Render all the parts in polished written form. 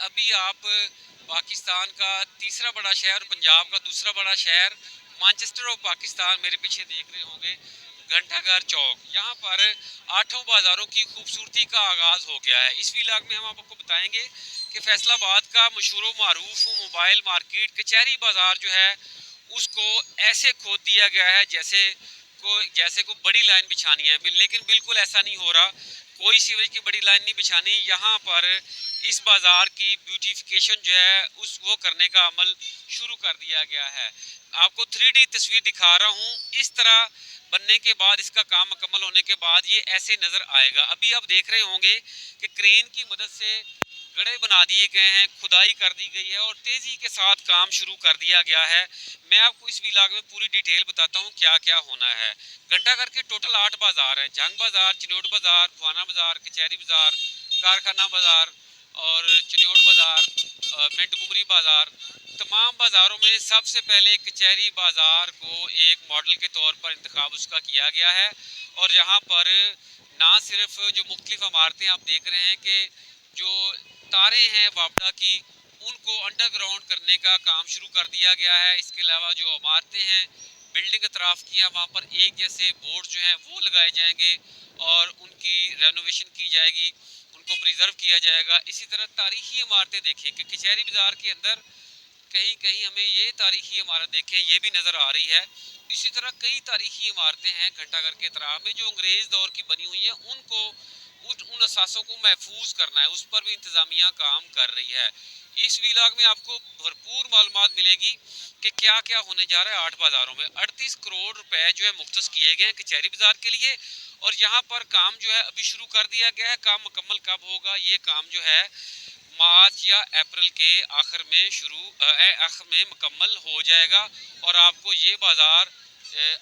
अभी आप पाकिस्तान का तीसरा बड़ा शहर, पंजाब का दूसरा बड़ा शहर मैनचेस्टर ऑफ पाकिस्तान मेरे पीछे देख रहे होंगे, घंटाघर चौक। यहाँ पर आठों बाज़ारों की खूबसूरती का आगाज़ हो गया है। इस व्लॉग में हम आपको बताएंगे कि फैसलाबाद का मशहूर मारूफ मोबाइल मार्केट कचहरी बाज़ार जो है उसको ऐसे खोद दिया गया है जैसे को बड़ी लाइन बिछानी है, लेकिन बिल्कुल ऐसा नहीं हो रहा। कोई सीवरेज की बड़ी लाइन नहीं बिछानी। यहाँ पर इस बाज़ार की ब्यूटिफिकेशन जो है वो करने का अमल शुरू कर दिया गया है। आपको 3D तस्वीर दिखा रहा हूँ। इस तरह बनने के बाद, इसका काम मुकम्मल होने के बाद ये ऐसे नज़र आएगा। अभी आप देख रहे होंगे कि क्रेन की मदद से गड्ढे बना दिए गए हैं, खुदाई कर दी गई है और तेज़ी के साथ काम शुरू कर दिया गया है। मैं आपको इस व्लॉग में पूरी डिटेल बताता हूँ क्या क्या होना है। घंटाघर के टोटल 8 बाज़ार हैं। जंग बाज़ार, चिन्योट बाज़ार, खुआना बाज़ार, कचहरी बाज़ार, कारखाना बाज़ार और चिन्योट बाज़ार, मिंटगुमरी बाज़ार। तमाम बाज़ारों में सबसे पहले कचहरी बाज़ार को एक मॉडल के तौर पर इंतखाब उसका किया गया है। और यहाँ पर ना सिर्फ जो मुख्तलिफ इमारतें आप देख रहे हैं कि जो तारे हैं वापडा की, उनको अंडरग्राउंड करने का काम शुरू कर दिया गया है। इसके अलावा जो इमारतें हैं बिल्डिंग अतराफ़ की हैं, वहाँ पर एक जैसे बोर्ड जो हैं वो लगाए जाएंगे और उनकी रेनोवेशन की जाएगी, उनको प्रिजर्व किया जाएगा। इसी तरह तारीखी इमारतें देखें कि कचहरी बाज़ार के अंदर कहीं कहीं हमें ये तारीखी इमारत देखें ये भी नज़र आ रही है। इसी तरह कई तारीखी इमारतें हैं घंटाघर के अतराफ में जो अंग्रेज़ दौर की बनी हुई हैं, उनको उन असासों को महफूज करना है, उस पर भी इंतज़ामिया काम कर रही है। इस व्लॉग में आपको भरपूर मालूमात मिलेगी कि क्या क्या होने जा रहा है 8 बाज़ारों में। 38 करोड़ रुपए जो है मुख्तस किए गए हैं कचहरी बाज़ार के लिए और यहाँ पर काम जो है अभी शुरू कर दिया गया है। काम मुकम्मल कब होगा? ये काम जो है मार्च या अप्रैल के आखिर में मुकम्मल हो जाएगा और आपको ये बाज़ार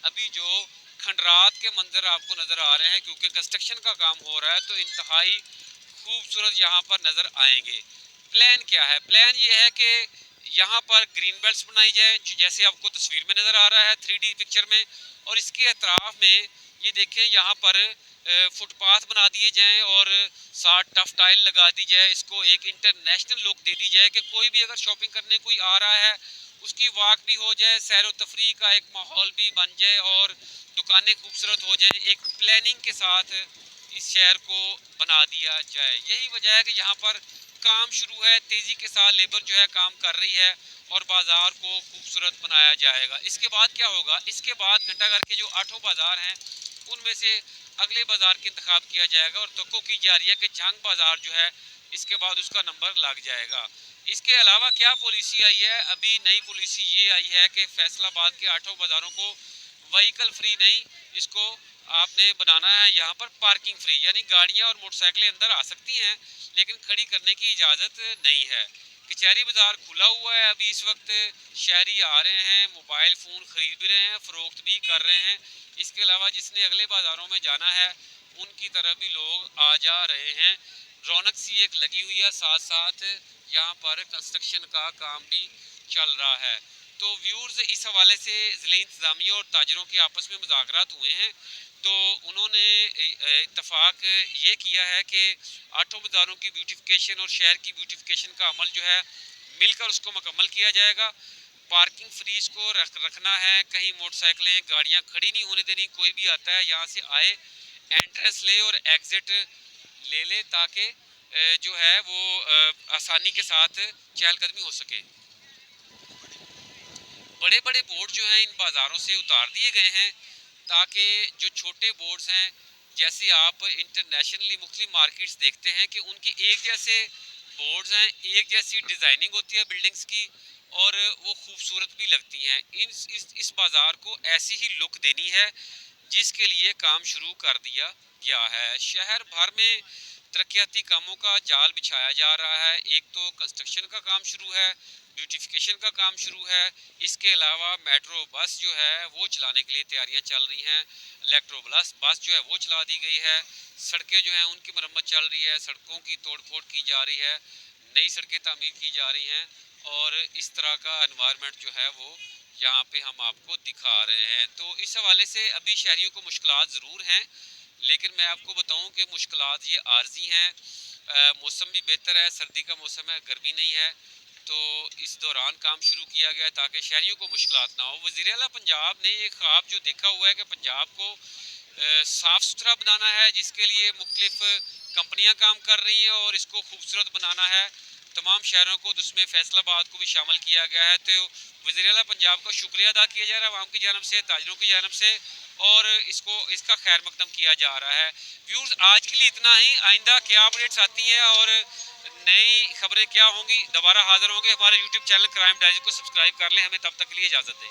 अभी जो खंडरात के मंजर आपको नज़र आ रहे हैं, क्योंकि कंस्ट्रक्शन का काम हो रहा है, तो इंतहाई खूबसूरत यहाँ पर नज़र आएंगे। प्लान क्या है? प्लान ये है कि यहाँ पर ग्रीन बेल्ट्स बनाई जाए जैसे आपको तस्वीर में नज़र आ रहा है 3D पिक्चर में, और इसके अतराफ में ये देखें यहाँ पर फुटपाथ बना दिए जाएं और साथ टफ टाइल लगा दी जाए। इसको एक इंटरनेशनल लुक दे दी जाए कि कोई भी अगर शॉपिंग करने कोई आ रहा है उसकी वॉक भी हो जाए, सैर व तफरी का एक माहौल भी बन जाए और दुकानें खूबसूरत हो जाएं। एक प्लानिंग के साथ इस शहर को बना दिया जाए। यही वजह है कि यहाँ पर काम शुरू है, तेज़ी के साथ लेबर जो है काम कर रही है और बाज़ार को खूबसूरत बनाया जाएगा। इसके बाद क्या होगा? इसके बाद घंटाघर के जो 8 बाज़ार हैं उनमें से अगले बाज़ार का इंतखाब किया जाएगा और तो की जा रही है कि जंग बाज़ार जो है इसके बाद उसका नंबर लग जाएगा। इसके अलावा क्या पॉलिसी आई है? अभी नई पॉलिसी ये आई है कि फैसलाबाद के 8 बाज़ारों को व्हीकल फ्री नहीं, इसको आपने बनाना है यहाँ पर पार्किंग फ्री, यानी गाड़ियाँ और मोटरसाइकिलें अंदर आ सकती हैं लेकिन खड़ी करने की इजाज़त नहीं है। कचहरी बाज़ार खुला हुआ है। अभी इस वक्त शहरी आ रहे हैं, मोबाइल फ़ोन ख़रीद भी रहे हैं, फ़रोख्त भी कर रहे हैं। इसके अलावा जिसने अगले बाज़ारों में जाना है उनकी तरफ भी लोग आ जा रहे हैं। रौनक सी एक लगी हुई है, साथ साथ यहाँ पर कंस्ट्रक्शन का काम भी चल रहा है। तो व्यूअर्स, इस हवाले से ज़िले इंतज़ामिया और ताजरों के आपस में मुज़ाकरात हुए हैं, तो उन्होंने इत्तफाक ये किया है कि 8 बाज़ारों की ब्यूटिफिकेशन और शहर की ब्यूटिफिकेशन का अमल जो है मिलकर उसको मुकम्मल किया जाएगा। पार्किंग फ्रीज को रखना है, कहीं मोटरसाइकिलें गाड़ियाँ खड़ी नहीं होने देनी। कोई भी आता है यहाँ से आए, एंट्रेंस ले और एग्ज़िट ले ले ताकि जो है वो आसानी के साथ चहलकदमी हो सके। बड़े बड़े बोर्ड जो हैं इन बाज़ारों से उतार दिए गए हैं ताकि जो छोटे बोर्ड्स हैं, जैसे आप इंटरनेशनली मुख्तलिफ मार्केट्स देखते हैं कि उनकी एक जैसे बोर्ड्स हैं, एक जैसी डिज़ाइनिंग होती है बिल्डिंग्स की और वो खूबसूरत भी लगती हैं। इस बाज़ार को ऐसी ही लुक देनी है जिसके लिए काम शुरू कर दिया गया है। शहर भर में तरक्याती कामों का जाल बिछाया जा रहा है। एक तो कंस्ट्रक्शन का काम शुरू है, ब्यूटिफिकेशन का काम शुरू है। इसके अलावा मेट्रो बस जो है वो चलाने के लिए तैयारियां चल रही हैं। इलेक्ट्रो बस जो है वो चला दी गई है। सड़कें जो हैं उनकी मरम्मत चल रही है, सड़कों की तोड़ फोड़ की जा रही है, नई सड़कें तामीर की जा रही हैं और इस तरह का एनवायरनमेंट जो है वो यहाँ पे हम आपको दिखा रहे हैं। तो इस हवाले से अभी शहरियों को मुश्किलात ज़रूर हैं, लेकिन मैं आपको बताऊं कि मुश्किलात ये आर्जी हैं। موسم بھی بہتر ہے، سردی کا موسم ہے، گرمی نہیں ہے، تو اس دوران کام شروع کیا گیا ہے تاکہ شہریوں کو مشکلات نہ ہو۔ وزیر اعلیٰ پنجاب نے یہ خواب جو دیکھا ہوا ہے کہ پنجاب کو صاف ستھرا بنانا ہے، جس کے لیے مختلف کمپنیاں کام کر رہی ہیں اور اس کو خوبصورت بنانا ہے، تمام شہروں کو، جس میں فیصل آباد کو بھی شامل کیا گیا ہے، تو وزیر اعلیٰ پنجاب کا شکریہ ادا کیا جا رہا ہے عوام کی جانب سے، تاجروں کی جانب سے، اور اس کا خیر مقدم کیا جا رہا ہے۔ ویورز آج کے لیے اتنا ہی، آئندہ کیا اپڈیٹس آتی ہیں اور نئی خبریں کیا ہوں گی، دوبارہ حاضر ہوں گے۔ ہمارے یوٹیوب چینل کرائم ڈائری کو سبسکرائب کر لیں۔ ہمیں تب تک کے لیے اجازت دیں۔